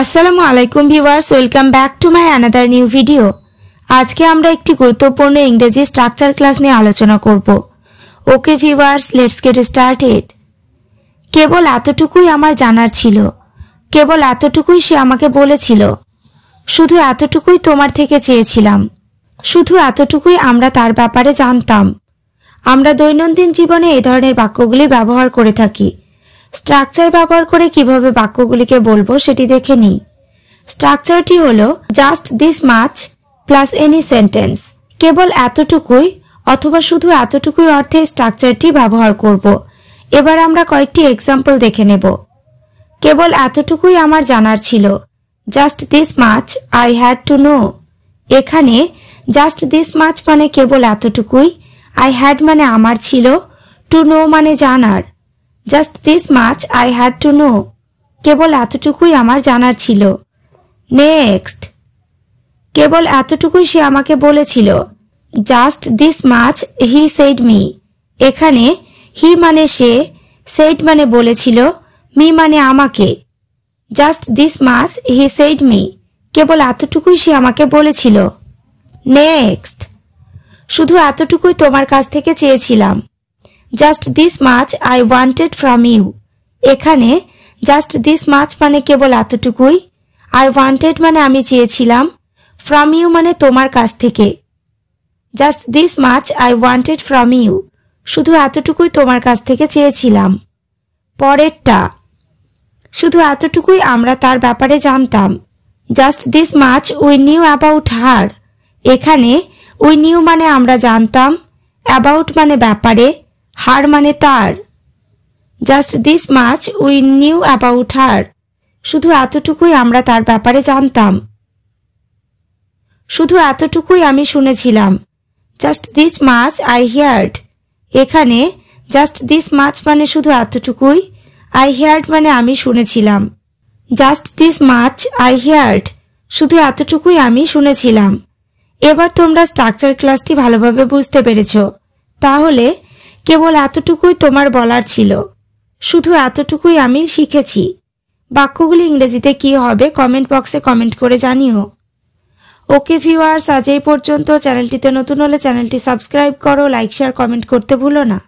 আসসালামু আলাইকুম viewers, welcome back to my another new video. আজকে আমরা একটি গুরুত্বপূর্ণ ইংরেজি স্ট্রাকচার ক্লাস নিয়ে আলোচনা করব। Okay viewers, let's get started. কেবল এতটুকুই আমার জানার ছিল, কেবল এতটুকুই সে আমাকে বলেছিল, শুধু এতটুকুই তোমার থেকে চেয়েছিলাম, শুধু এতটুকুই আমরা তার ব্যাপারে জানতাম। আমরা দৈনন্দিন জীবনে এই ধরনের বাক্যগুলি ব্যবহার করে থাকি। স্ট্রাকচার ব্যবহার করে কিভাবে বাক্যগুলিকে বলবো সেটি দেখে নিই। স্ট্রাকচারটি হলো just this much plus any sentence. কেবল এতটুকুই অথবা শুধু এতটুকুই অর্থে স্ট্রাকচারটি ব্যবহার করব। এবার আমরা কয়েকটি এক্সাম্পল দেখে নেব। কেবল এতটুকুই আমার জানার ছিল, just this much I had to no. এখানে জাস্ট দিস মাচ মানে কেবল এতটুকুই, আই হ্যাড মানে আমার ছিল, টু নো মানে জানার। Just this much I had to know, কেবল এতটুকুই আমার জানার ছিল। নেক্সট, কেবল এতটুকুই সে আমাকে বলেছিল, just this much he said me. এখানে হি মানে সে, সেড মানে বলেছিল, মি মানে আমাকে। Just this much he said me, কেবল এতটুকুই সে আমাকে বলেছিল। নেক্সট, শুধু এতটুকুই তোমার কাছ থেকে চেয়েছিলাম, just this much I wanted from you. এখানে জাস্ট দিস মাচ মানে কেবল এতটুকুই, আই ওয়ান্টেড মানে আমি চেয়েছিলাম, ফ্রম ইউ মানে তোমার কাছ থেকে। Just this much I wanted from you, শুধু এতটুকুই তোমার কাছ থেকে চেয়েছিলাম। পরেরটা, শুধু এতটুকুই আমরা তার ব্যাপারে জানতাম, just this much we new about her. এখানে উই নিউ মানে আমরা জানতাম, অ্যাবাউট মানে ব্যাপারে, হার মানে তার। Just this much we new about her, শুধু এতটুকুই আমরা তার ব্যাপারে জানতাম। শুধু এতটুকুই আমি শুনেছিলাম, just this much I heard. এখানে জাস্ট দিস মাচ মানে শুধু এতটুকুই, আই হিয়ার্ড মানে আমি শুনেছিলাম। Just this much I heard, শুধু এতটুকুই আমি শুনেছিলাম। এবার তোমরা স্ট্রাকচার ক্লাসটি ভালোভাবে বুঝতে পেরেছ। তাহলে কেবল এতটুকুই তোমার বলার ছিল, শুধু এতটুকুই আমি শিখেছি। বাক্যগুলি ইংরেজিতে কি হবে কমেন্ট বক্সে কমেন্ট করে জানিও। ওকে ভিউয়ার্স, আজ এই পর্যন্ত। চ্যানেলটিতে নতুন হলে চ্যানেলটি সাবস্ক্রাইব করো, লাইক শেয়ার কমেন্ট করতে ভুলো না।